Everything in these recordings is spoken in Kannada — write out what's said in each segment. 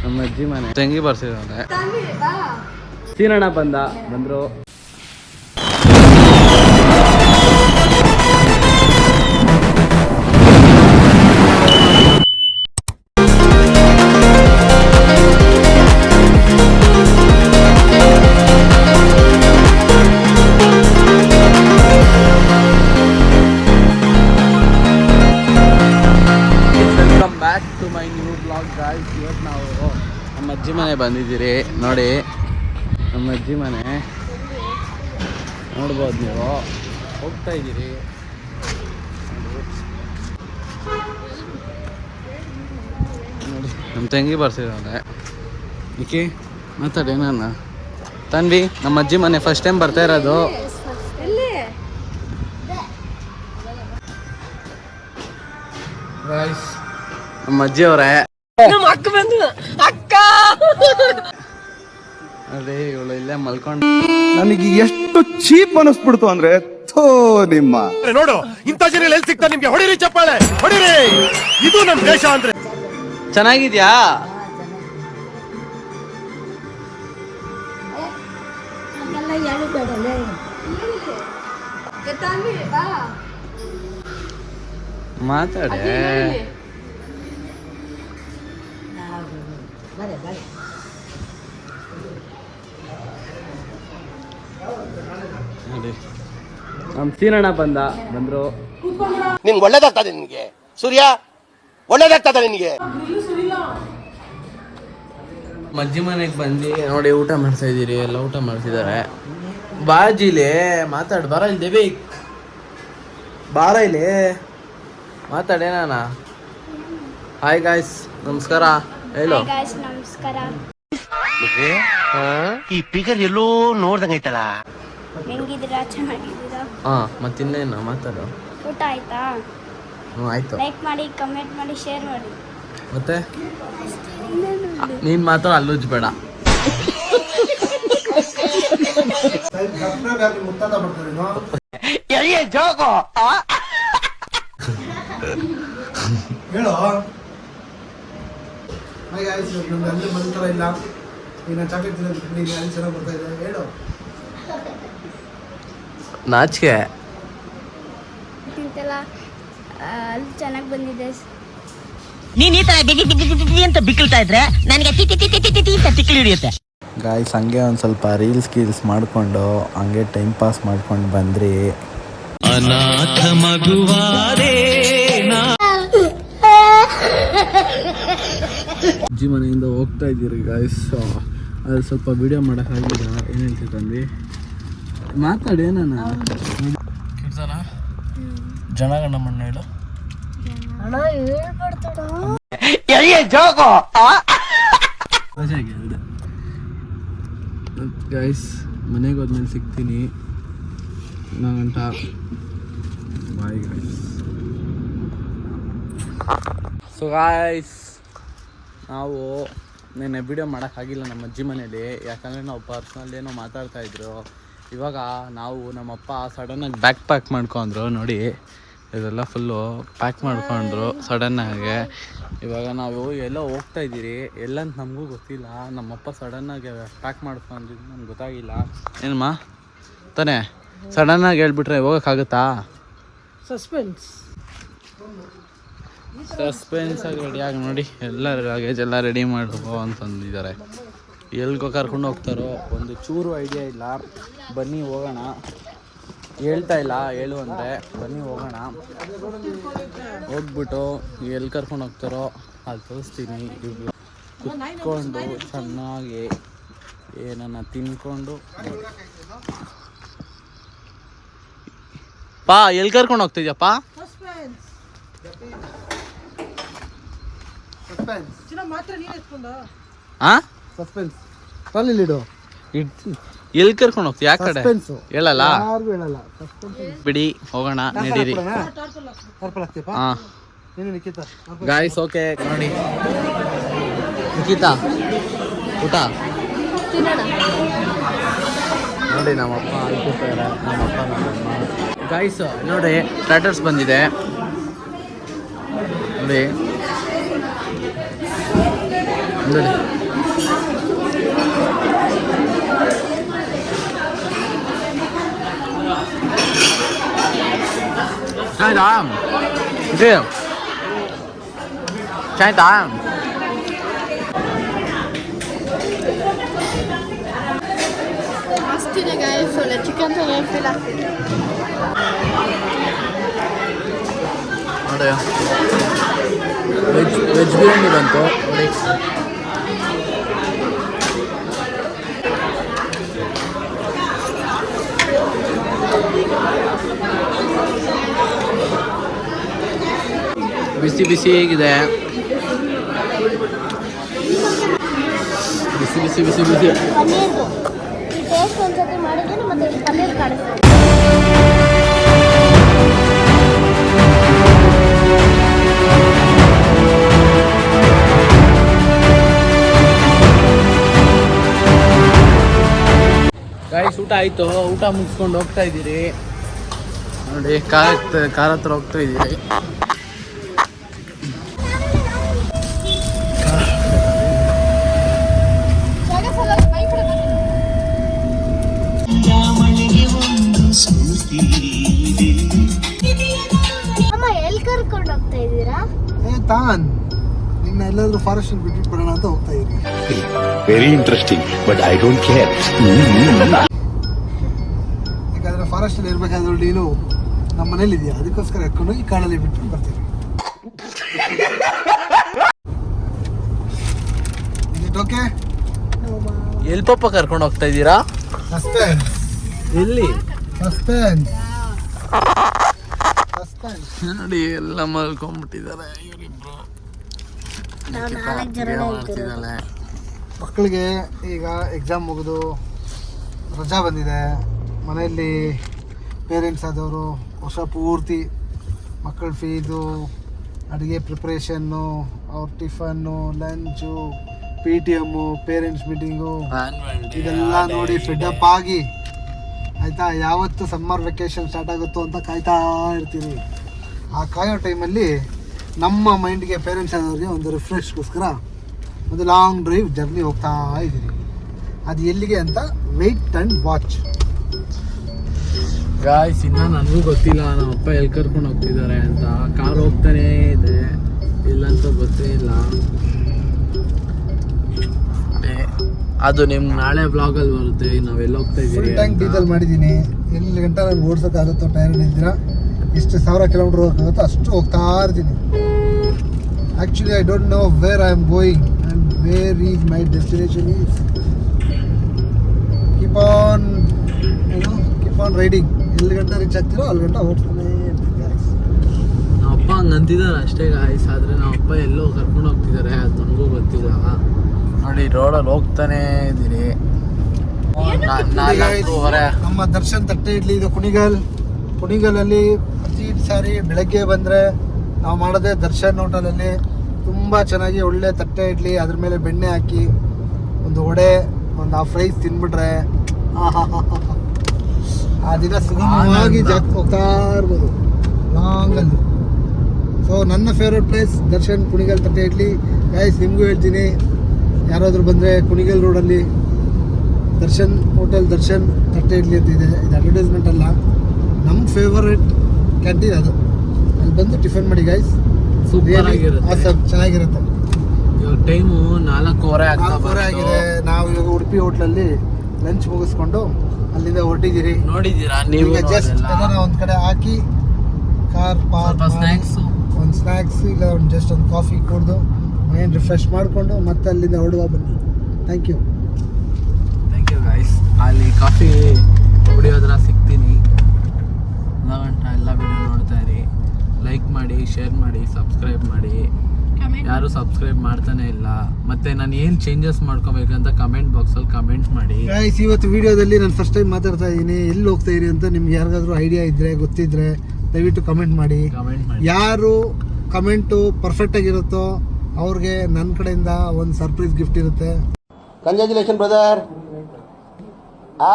ನಮ್ಮ ಅಜ್ಜಿ ಮನೆ ತಂಗಿ ಬರ್ಸಿದ್ರೆ ಸೀನಣ್ಣ ಬಂದರು. Back to my new blog guys. ಇವತ್ತು ನಾವು ನಮ್ಮ ಅಜ್ಜಿ ಮನೆ ಬಂದಿದ್ದೀರಿ. ನೋಡಿ ನಮ್ಮ ಅಜ್ಜಿ ಮನೆ ನೋಡ್ಬೋದು ನೀವು. ಹೋಗ್ತಾ ಇದ್ದೀರಿ ನೋಡಿ. ನಮ್ಮ ತಂಗಿ ಬರ್ಸಿದ್ರೆ ಈಕೆ ಮಾತಾಡಿ ನಾನು ತನ್ವಿ. ನಮ್ಮ ಅಜ್ಜಿ ಮನೆ ಫಸ್ಟ್ ಟೈಮ್ ಬರ್ತಾ ಇರೋದು. ನಮ್ಮ ಅಜ್ಜಿ ಅವರೇ ಅದೇ ಇವಳು ಇಲ್ಲೇ ಮಲ್ಕೊಂಡು ನನಗೆ ಎಷ್ಟು ಚೀಪ್ ಅನಿಸ್ಬಿಡ್ತು ಅಂದ್ರೆ ಥೋ ನಿಮ್ಮ ನೋಡು ಇಂಥ ಜನ ಎಲ್ಲಿ ಸಿಗ್ತಾ ನಿಮ್ಗೆ. ಹೊಡಿರಿ ಚಪ್ಪಾಳೆ ಹೊಡಿರಿ. ಇದು ನಮ್ ದೇಶ ಅಂದ್ರೆ. ಚೆನ್ನಾಗಿದ್ಯಾ? ಮಾತಾಡೆ ನೋಡಿ. ನಮ್ಮ ಸೀನಣ್ಣ ಬಂದ್ರು. ನಿನ್ಗೆ ಒಳ್ಳೇದಾಗ್ತದೆ ನಿನ್ಗೆ ಸೂರ್ಯ, ಒಳ್ಳೇದಾಗ್ತದೆ ನಿನ್ಗೆ. ಅಜ್ಜಿ ಮನೆಗೆ ಬಂದು ನೋಡಿ ಊಟ ಮಾಡ್ತಾ ಇದ್ದೀರಿ. ಎಲ್ಲ ಊಟ ಮಾಡ್ತಿದ್ದಾರೆ. ಬಾಜಿಲೆ ಮಾತಾಡು. ಬರ ಇಲ್ಲಿ ದೇವಿ, ಬಾರ ಇಲ್ಲಿ ಮಾತಾಡೇನಾನ. ಹಾಯ್ ಗಾಯ್ಸ್, ನಮಸ್ಕಾರ ಹೇಳು. ನಮಸ್ಕಾರ. ಈ ಪಿಗರ್ ಎಲ್ಲೋ ನೋಡ್ದಂಗೈತಲ್ಲ. ಹೆಂಗಿದ್ದೀರಾ? ಚೆನ್ನಾಗಿದ್ದೀರಾ? ಹಾ, ಮತ್ತಿನ್ನೇನು ಮಾತಾಡು. ಊಟ ಆಯ್ತಾ? ಆಯ್ತು. ಲೈಕ್ ಮಾಡಿ, ಕಮೆಂಟ್ ಮಾಡಿ, ಶೇರ್ ಮಾಡಿ. ಮತ್ತೆ ನೀನ್ ಮಾತ್ರ ಅಲ್ಲುಜ್ಬೇಡ. ಹೇಳೋ ಅಲ್ಲಿ ಬಂತರ ಇಲ್ಲ. ನೀನು ಚಾಕ್ಲೇಟ್ ತಿನ್ನೋದು ಅಲ್ಲಿ ಚೆನ್ನಾಗಿ ಬರ್ತಾ ಇದೆ. ಹೇಳು. ನಾಚಿಕೆ ತಿಂತಲ್ಲ, ಅಲ್ಲಿ ಚೆನ್ನಾಗಿ ಬಂದಿದೆ. ನೀನ್ ಈ ತರ ಬಿಗಿ ಅಂತ ಬಿಕ್ಕಳ್ತಾ ಇದ್ರೆ ನನಗೆ ತಿಕ್ಕಿ ಹಿಡಿಯುತ್ತೆ. ಗಾಯ್ಸ್, ಹಂಗೆ ಒಂದು ಸ್ವಲ್ಪ ರೀಲ್ಸ್ ಮಾಡಿಕೊಂಡು ಹಂಗೆ ಟೈಮ್ ಪಾಸ್ ಮಾಡ್ಕೊಂಡು ಬಂದ್ರಿ. ಅನಾಥ ಮಗುವಾರೆ ಅಜ್ಜಿ ಮನೆಯಿಂದ ಹೋಗ್ತಾ ಇದ್ದೀರಿ ಗಾಯ್ಸ್. ಅದು ಸ್ವಲ್ಪ ವಿಡಿಯೋ ಮಾಡೋಕ್ಕಾಗಿಲ್ಲ. ಏನು ಹೇಳ್ತೀವಿ ತಂದು ಮಾತಾಡಿ. ಏನಾನ ಕೇಳ್ತಾನ ಜನಗಣ ಮಣ್ಣು ಹೇಳು. ಗೈಸ್, ಮನೆಗೆ ಹೋದ್ಮೇಲೆ ಸಿಗ್ತೀನಿ. ಗಂಟ ಬಾಯ್ ಗೈಸ್. ಸೊ ಗಾಯ್ಸ್, ನಾವು ನೆನ್ನೆ ವಿಡಿಯೋ ಮಾಡೋಕ್ಕಾಗಿಲ್ಲ ನಮ್ಮ ಅಜ್ಜಿ ಮನೇಲಿ. ಯಾಕಂದರೆ ನಾವು ಪರ್ಸ್ನಲ್ ಏನೋ ಮಾತಾಡ್ತಾಯಿದ್ರು. ಇವಾಗ ನಾವು ನಮ್ಮಪ್ಪ ಸಡನ್ನಾಗಿ ಬ್ಯಾಗ್ ಪ್ಯಾಕ್ ಮಾಡ್ಕೊಂಡ್ರು. ನೋಡಿ ಇದೆಲ್ಲ ಫುಲ್ಲು ಪ್ಯಾಕ್ ಮಾಡ್ಕೊಂಡ್ರು ಸಡನ್ನಾಗಿ. ಇವಾಗ ನಾವು ಎಲ್ಲೋ ಹೋಗ್ತಾ ಇದ್ದೀರಿ. ಎಲ್ಲಂತ ನಮಗೂ ಗೊತ್ತಿಲ್ಲ. ನಮ್ಮಪ್ಪ ಸಡನ್ನಾಗಿ ಪ್ಯಾಕ್ ಮಾಡ್ಕೊಂಡಿದ್ದು ನಮ್ಗೆ ಗೊತ್ತಾಗಿಲ್ಲ. ಏನಮ್ಮ ತಾನೇ ಸಡನ್ನಾಗಿ ಹೇಳ್ಬಿಟ್ರೆ ಹೋಗೋಕ್ಕಾಗುತ್ತಾ? ಸಸ್ಪೆನ್ಸಾಗಿ ರೆಡಿಯಾಗಿ ನೋಡಿ. ಎಲ್ಲ ಲಾಗೇಜ್ ಎಲ್ಲ ರೆಡಿ ಮಾಡ್ಕೋ ಅಂತಂದಿದ್ದಾರೆ. ಎಲ್ಗೋ ಕರ್ಕೊಂಡು ಹೋಗ್ತಾರೋ ಒಂದು ಚೂರು ಐಡಿಯಾ ಇಲ್ಲ. ಬನ್ನಿ ಹೋಗೋಣ. ಹೇಳ್ತಾ ಇಲ್ಲ ಹೇಳು ಅಂದರೆ. ಬನ್ನಿ ಹೋಗೋಣ. ಹೋಗ್ಬಿಟ್ಟು ಎಲ್ಲಿ ಕರ್ಕೊಂಡು ಹೋಗ್ತಾರೋ ಅಲ್ಲಿ ತೋರಿಸ್ತೀನಿ. ಇಬ್ಬರು ಕುತ್ಕೊಂಡು ಚೆನ್ನಾಗಿ ಏನನ್ನ ತಿನ್ಕೊಂಡು ಪಾ ಎಲ್ಲಿ ಕರ್ಕೊಂಡು ಹೋಗ್ತಿದ್ಯಪ್ಪ? ಎಲ್ಲಿ ಕರ್ಕೊಂಡು ಹೋಗ್ತೀವಿ? ಯಾವ ಕಡೆ ಹೇಳಲ್ಲ, ಬಿಡಿ ಹೋಗೋಣ ನಡೀರಿ. ಗಾಯ್ಸ್ ಓಕೆ ನೋಡಿ. ನಿಖಿತಾ ಊಟ ನೋಡಿ. ನಮ್ಮಪ್ಪ ಅಳ್ತಿರ್ತಾರೆ. ನಮ್ಮಪ್ಪ ನಮ್ಮಮ್ಮ. ಗಾಯ್ಸ್ ನೋಡಿ ಸ್ಟಾರ್ಟರ್ಸ್ ಬಂದಿದೆ ನೋಡಿ. ನೋಡಿ ಆಯ್ತಾ ಇದು ಆಯ್ತಾ ಮಸ್ತಿದೆ ಗಾಯ್ಸ್, ಒಳ್ಳೆ ಚಿಕನ್ ಫೀಲ್ ಆಗ್ತಿದೆ. ನೋಡಿ ವೆಜ್ ಬಿರಿಯಾನಿ ಬಂತು ನೋಡಿ. ಬಿಸಿ ಬಿಸಿ ಹೇಗಿದೆ, ಬಿಸಿ ಬಿಸಿ ಬಿಸಿ ಬಿಸಿ. ಪನ್ನೀರ್ದು ಈ ಟೇಸ್ಟ್ ಒಂದ್ಸತಿ ಮಾಡಿದ್ರೆ ಮತ್ತೆ ಪನ್ನೀರ್ ಕಾಣಿಸ್ತದೆ. ಗಾಯ್ಸ್ ಊಟ ಆಯಿತು, ಊಟ ಮುಗಿಸ್ಕೊಂಡು ಹೋಗ್ತಾ ಇದ್ದೀರಿ ನೋಡಿ. ಕಾರ್ ಹತ್ರ ಹೋಗ್ತಾ ಇದ್ದೀರಿ. ಅಮ್ಮ ಎಲ್ಲಿ ಕರ್ಕೊಂಡು ಹೋಗ್ತಾ ಇದ್ದೀರಾ? ತಾನ್ ನಿನ್ನ ಎಲ್ಲಾದ್ರೂ ಫಾರೆಸ್ಟ್ ಬಿಟ್ಬಿಟ್ಟು ಬರೋಣ ಅಂತ ಹೋಗ್ತಾ ಇದ್ದೀನಿ. Very interesting but I don't care. ಯಾಕಂದ್ರೆ ಫಾರೆಸ್ಟ್ ಅಲ್ಲಿ ಇರ್ಬೇಕಾದ್ರೆ ಡೀಲು ನಮ್ಮ ಮನೇಲಿ ಇದೆಯಾ, ಅದಕ್ಕೋಸ್ಕರ ಎತ್ಕೊಂಡು ಈ ಕಾಡಲ್ಲಿ ಬಿಟ್ಟು ಬರ್ತೀವಿ. ಓಕೆ, ಎಲ್ಲಿ ಪಾಪ ಕರ್ಕೊಂಡು ಹೋಗ್ತಾ ಇದ್ದೀರಾ? ಸಸ್ಪೆನ್ಸ್ ಎಲ್ಲಿ? Suspense suspense. ನೋಡಿ ಎಲ್ಲ ಮಲ್ಕೊಂಡ್ಬಿಟ್ಟಿದ್ದಾರೆ ಇವರಿಬ್ರು. ನಾವು 4 ಜನ ಮಾಡ್ತಿದ್ದಾಳೆ. ಮಕ್ಕಳಿಗೆ ಈಗ ಎಕ್ಸಾಮ್ ಮುಗಿದು ರಜಾ ಬಂದಿದೆ. ಮನೆಯಲ್ಲಿ ಪೇರೆಂಟ್ಸ್ ಆದವರು ವರ್ಷ ಪೂರ್ತಿ ಮಕ್ಕಳ ಫೀದು, ಅಡುಗೆ ಪ್ರಿಪ್ರೇಷನ್ನು, ಅವ್ರ ಟಿಫನ್ನು, ಲಂಚು, PTM, ಪೇರೆಂಟ್ಸ್ ಮೀಟಿಂಗು ಇದೆಲ್ಲ ನೋಡಿ ಫೆಡಪ್ ಆಗಿ ಆಯಿತಾ, ಯಾವತ್ತು ಸಮ್ಮರ್ ವೆಕೇಷನ್ ಸ್ಟಾರ್ಟ್ ಆಗುತ್ತೋ ಅಂತ ಕಾಯ್ತಾ ಇರ್ತೀವಿ. ಆ ಕಾಯೋ ಟೈಮಲ್ಲಿ ನಮ್ಮ ಮೈಂಡ್ಗೆ ಪೇರೆಂಟ್ಸ್ ಆದವ್ರಿಗೆ ಒಂದು ರಿಫ್ರೆಶ್ಗೋಸ್ಕರ ಒಂದು ಲಾಂಗ್ ಡ್ರೈವ್ ಜರ್ನಿ ಹೋಗ್ತಾ ಇದ್ದೀವಿ. ಅದು ಎಲ್ಲಿಗೆ ಅಂತ ವೆಯ್ಟ್ ಆ್ಯಂಡ್ ವಾಚ್. ಗಾಯ್ಸ್ ಇನ್ನ ನನಗೂ ಗೊತ್ತಿಲ್ಲ ನಮ್ಮ ಅಪ್ಪ ಎಲ್ಲಿ ಕರ್ಕೊಂಡು ಹೋಗ್ತಿದ್ದಾರೆ ಅಂತ. ಕಾರ್ ಹೋಗ್ತಾನೇ ಇದೆ, ಇಲ್ಲಂತ ಗೊತ್ತೇ ಇಲ್ಲ. ಅದು ನಿಮ್ಗೆ ನಾಳೆ ಬ್ಲಾಗಲ್ಲಿ ಬರುತ್ತೆ ನಾವೆಲ್ಲ ಹೋಗ್ತಾ ಇದ್ದೀವಿ. ಫುಲ್ ಟ್ಯಾಂಕ್ ಡೀಸೆಲ್ ಮಾಡಿದ್ದೀನಿ. ಎಲ್ಲಿ ಗಂಟ ನಂಗೆ ಓಡ್ಸೋಕ್ಕಾಗುತ್ತೋ ಟೈರ್ಡ್ ಇದ್ದೀರಾ, ಎಷ್ಟು 1000 ಕಿಲೋಮೀಟರ್ ಹೋಗೋಕ್ಕಾಗುತ್ತೋ ಅಷ್ಟು ಹೋಗ್ತಾ ಇರ್ತೀನಿ. Actually I don't know where I am going and where is my destination is. Keep on riding. ಎಲ್ಲಿ ಗಂಟ ರೀಚ್ ಆಗ್ತಿರೋ ಅಲ್ಲಿ ಗಂಟ ಹೋಗ್ತಾನೆ ಇರ್ತೀನಿ ಗಾಯ್ಸ್. ನಮ್ಮ ಅಪ್ಪ ಹಂಗೆ ಅಂತಿದ್ದಾರೆ ಅಷ್ಟೇ ಗಾಯ್ಸ್. ಆದರೆ ನಮ್ಮ ಅಪ್ಪ ಎಲ್ಲೋ ಕರ್ಕೊಂಡು ಹೋಗ್ತಿದ್ದಾರೆ ಅದು ನನಗೂ ಗೊತ್ತಿಲ್ಲ. ನೋಡಿ ರೋಡಲ್ಲಿ ಹೋಗ್ತಾನೆ ಇದ್ದೀರಿ. ನಮ್ಮ ದರ್ಶನ್ ತಟ್ಟೆ ಇಡ್ಲಿ ಇದು ಕುಣಿಗಲಲ್ಲಿ ಪ್ರತಿ ಸಾರಿ ಬೆಳಗ್ಗೆ ಬಂದರೆ ನಾವು ಮಾಡೋದೇ ದರ್ಶನ್ ಹೋಟೆಲಲ್ಲಿ ತುಂಬ ಚೆನ್ನಾಗಿ ಒಳ್ಳೆ ತಟ್ಟೆ ಇಡ್ಲಿ, ಅದ್ರ ಮೇಲೆ ಬೆಣ್ಣೆ ಹಾಕಿ ಒಂದು ವಡೆ, ಒಂದು ಹಾಫ್ ರೈಸ್ ತಿನ್ಬಿಟ್ರೆ ಆ ದಿನ ಸುಗಮವಾಗಿ ಹೋಗ್ತಾ ಇರ್ಬೋದು ಲಾಂಗಲ್ಲಿ. ಸೊ ನನ್ನ ಫೇವ್ರೆಟ್ ಪ್ಲೇಸ್ ದರ್ಶನ್ ಕುಣಿಗಲ್ ತಟ್ಟೆ ಇಡ್ಲಿ. ಗೈಸ್ ನಿಮಗೂ ಹೇಳ್ತೀನಿ, ಯಾರಾದರೂ ಬಂದರೆ ಕುಣಿಗಲ್ ರೋಡಲ್ಲಿ ದರ್ಶನ್ ಹೋಟೆಲ್ ದರ್ಶನ್ ತಟ್ಟೆ ಇಡ್ಲಿ ಅಂತ ಇದೆ. ಇದು ಅಡ್ವರ್ಟೈಸ್ಮೆಂಟ್ ಅಲ್ಲ, ನಮ್ಮ ಫೇವರೆಟ್ ಕ್ಯಾಂಟೀನ್ ಅದು. ಅಲ್ಲಿ ಬಂದು ಟಿಫನ್ ಮಾಡಿ ಗೈಸ್, ಸೂಪರ್ ಆಗಿರುತ್ತೆ, ಚೆನ್ನಾಗಿರುತ್ತೆ. ಇವಾಗ ಟೈಮು 4:15 ಆಗಿದೆ. ನಾವು ಇವಾಗ ಉಡುಪಿ ಹೋಟ್ಲಲ್ಲಿ ಲಂಚ್ ಮುಗಿಸ್ಕೊಂಡು ಅಲ್ಲಿಂದ ಹೊರಟಿದ್ದೀರಿ. ನೋಡಿದ್ದೀರಾ ನೀವು? ಜಸ್ಟ್ ಅದನ್ನ ಒಂದು ಕಡೆ ಹಾಕಿ ಕಾರ್ ಪಾರ್ಕ್, ಒಂದು ಸ್ನ್ಯಾಕ್ಸ್ ಇಲ್ಲ ಒಂದು ಜಸ್ಟ್ ಒಂದು ಕಾಫಿ ಕುಡಿದು ಮೈಂಡ್ ರಿಫ್ರೆಶ್ ಮಾಡಿಕೊಂಡು ಮತ್ತೆ ಅಲ್ಲಿಂದ ಹೊರಡುವ ಬನ್ನಿ. Thank you guys. ಅಲ್ಲಿ ಕಾಫಿ ಕುಡಿಯೋದ್ರ ಸಿಗ್ತೀನಿ. ಎಲ್ಲ ವಿಡಿಯೋ ನೋಡ್ತಾ ಇರಿ, ಲೈಕ್ ಮಾಡಿ, ಶೇರ್ ಮಾಡಿ, ಸಬ್ಸ್ಕ್ರೈಬ್ ಮಾಡಿ. ಯಾರು ಸಬ್ಸ್ಕ್ರೈಬ್ ಮಾಡ್ತಾನೆ ಇಲ್ಲ. ಮತ್ತೆ ನಾನು ಏನು ಚೇಂಜಸ್ ಮಾಡ್ಕೋಬೇಕಂತ ಕಮೆಂಟ್ ಬಾಕ್ಸಲ್ಲಿ ಕಮೆಂಟ್ ಮಾಡಿ. ಗೈಸ್ ಇವತ್ತು ವಿಡಿಯೋದಲ್ಲಿ ನಾನು ಫಸ್ಟ್ ಟೈಮ್ ಮಾತಾಡ್ತಾ ಇದ್ದೀನಿ. ಎಲ್ಲಿ ಹೋಗ್ತಾ ಇರಿ ಅಂತ ನಿಮ್ಗೆ ಯಾರಿಗಾದ್ರೂ ಐಡಿಯಾ ಇದ್ದರೆ ಗೊತ್ತಿದ್ರೆ ದಯವಿಟ್ಟು ಕಮೆಂಟ್ ಮಾಡಿ. ಯಾರು ಕಮೆಂಟು ಪರ್ಫೆಕ್ಟ್ ಆಗಿರುತ್ತೋ ಅವ್ರಿಗೆ ನನ್ನ ಕಡೆಯಿಂದ ಒಂದು ಸರ್ಪ್ರೈಸ್ ಗಿಫ್ಟ್ ಇರುತ್ತೆ. Congratulation brother.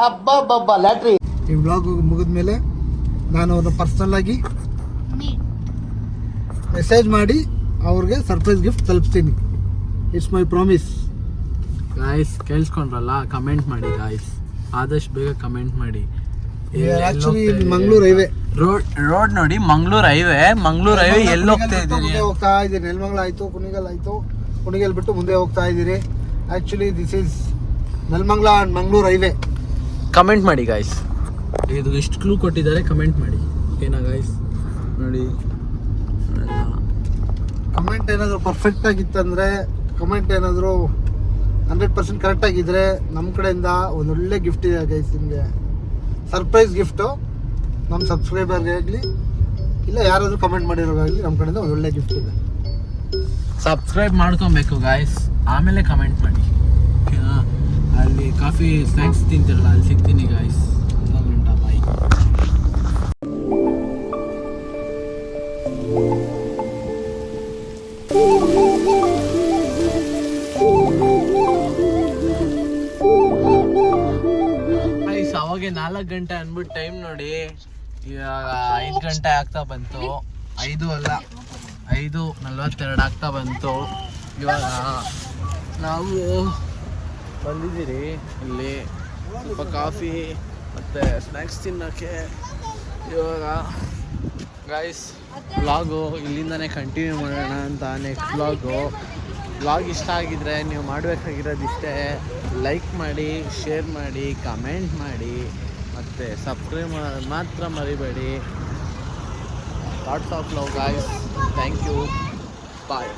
ಅಬ್ಬಬ್ಬಬ್ಬ ಲ್ಯಾಟ್ರಿ. ಈ ವ್ಲಾಗ್ ಮುಗಿದ ಮೇಲೆ ನಾನು ಅವ್ರನ್ನ ಪರ್ಸನಲ್ ಆಗಿ ಮೆಸೇಜ್ ಮಾಡಿ ಅವ್ರಿಗೆ ಸರ್ಪ್ರೈಸ್ ಗಿಫ್ಟ್ ತಲುಪಿಸ್ತೀನಿ. It's my promise. ಗಾಯ್ಸ್ ಕೇಳಿಸ್ಕೊಂಡ್ರಲ್ಲ, ಕಮೆಂಟ್ ಮಾಡಿ ಗಾಯ್ಸ್, ಆದಷ್ಟು ಬೇಗ ಕಮೆಂಟ್ ಮಾಡಿ. ಆಕ್ಚುಲಿ ಮಂಗಳೂರು ಹೈವೇ ರೋಡ್ ನೋಡಿ, ಮಂಗಳೂರು ಹೈವೇ ಎಲ್ಲಿ ಹೋಗ್ತಾ ಇದ್ದೀರಿ? ಹೋಗ್ತಾ ಇದ್ದೀರಿ. ನೆಲಮಂಗಲ ಆಯ್ತು, ಕುಣಿಗಲ್ ಆಯ್ತು, ಕುಣಿಗಲ್ ಬಿಟ್ಟು ಮುಂದೆ ಹೋಗ್ತಾ ಇದ್ದೀರಿ. Actually this is Nelamangala and Mangaluru highway. Comment ಮಾಡಿ ಗಾಯ್ಸ್, ಇದು ಎಷ್ಟು ಕ್ಲೂ ಕೊಟ್ಟಿದ್ದಾರೆ ಕಮೆಂಟ್ ಮಾಡಿ, ಓಕೆನಾ ಗಾಯ್ಸ್? ನೋಡಿ ಕಮೆಂಟ್ ಏನಾದರೂ ಪರ್ಫೆಕ್ಟ್ ಆಗಿತ್ತಂದರೆ, ಕಮೆಂಟ್ ಏನಾದರೂ 100% ಕರೆಕ್ಟ್ ಆಗಿದ್ರೆ ನಮ್ಮ ಕಡೆಯಿಂದ ಒಂದು ಒಳ್ಳೆ ಗಿಫ್ಟ್ ಇದೆ ಗೈಸ್. ನಿಮಗೆ ಸರ್ಪ್ರೈಸ್ ಗಿಫ್ಟು, ನಮ್ಮ ಸಬ್ಸ್ಕ್ರೈಬರ್ಗೆ ಆಗಲಿ ಇಲ್ಲ ಯಾರಾದರೂ ಕಮೆಂಟ್ ಮಾಡಿರೋವಾಗಲಿ ನಮ್ಮ ಕಡೆಯಿಂದ ಒಂದು ಒಳ್ಳೆ ಗಿಫ್ಟ್ ಇದೆ. ಸಬ್ಸ್ಕ್ರೈಬ್ ಮಾಡ್ಕೊಬೇಕು ಗಾಯ್ಸ್, ಆಮೇಲೆ ಕಮೆಂಟ್ ಮಾಡಿ, ಓಕೆನಾ? ಅಲ್ಲಿ ಕಾಫಿ ಸ್ನ್ಯಾಕ್ಸ್ ತಿಂತಿರಲ್ಲ, ಅಲ್ಲಿ ಸಿಗ್ತೀನಿ ಗಾಯ್ಸ್. ಬಾಯ್. ಅವಾಗೆ 4 ಗಂಟೆ ಅಂದ್ಬಿಟ್ಟು ಟೈಮ್ ನೋಡಿ, ಇವಾಗ 5 ಗಂಟೆ ಆಗ್ತಾ ಬಂತು. 5 ಅಲ್ಲ, 5:42 ಆಗ್ತಾ ಬಂತು. ಇವಾಗ ನಾವು ಬಂದಿದ್ದೀರಿ ಇಲ್ಲಿ ಸ್ವಲ್ಪ ಕಾಫಿ ಮತ್ತು ಸ್ನ್ಯಾಕ್ಸ್ ತಿನ್ನೋಕ್ಕೆ. ಇವಾಗ ಗಾಯ್ಸ್ ವ್ಲಾಗು ಇಲ್ಲಿಂದನೇ ಕಂಟಿನ್ಯೂ ಮಾಡೋಣ ಅಂತ. ನೆಕ್ಸ್ಟ್ ವ್ಲಾಗ್ ಇಷ್ಟ ಆಗಿದ್ರೆ ನೀವು ಮಾಡಬೇಕಾಗಿರೋದು ಇಷ್ಟೇ, ಲೈಕ್ ಮಾಡಿ, ಶೇರ್ ಮಾಡಿ, ಕಮೆಂಟ್ ಮಾಡಿ ಮತ್ತು ಸಬ್ಸ್ಕ್ರೈಬ್ ಮಾತ್ರ ಮರಿಬೇಡಿ. Lots of love guys, thank you, bye.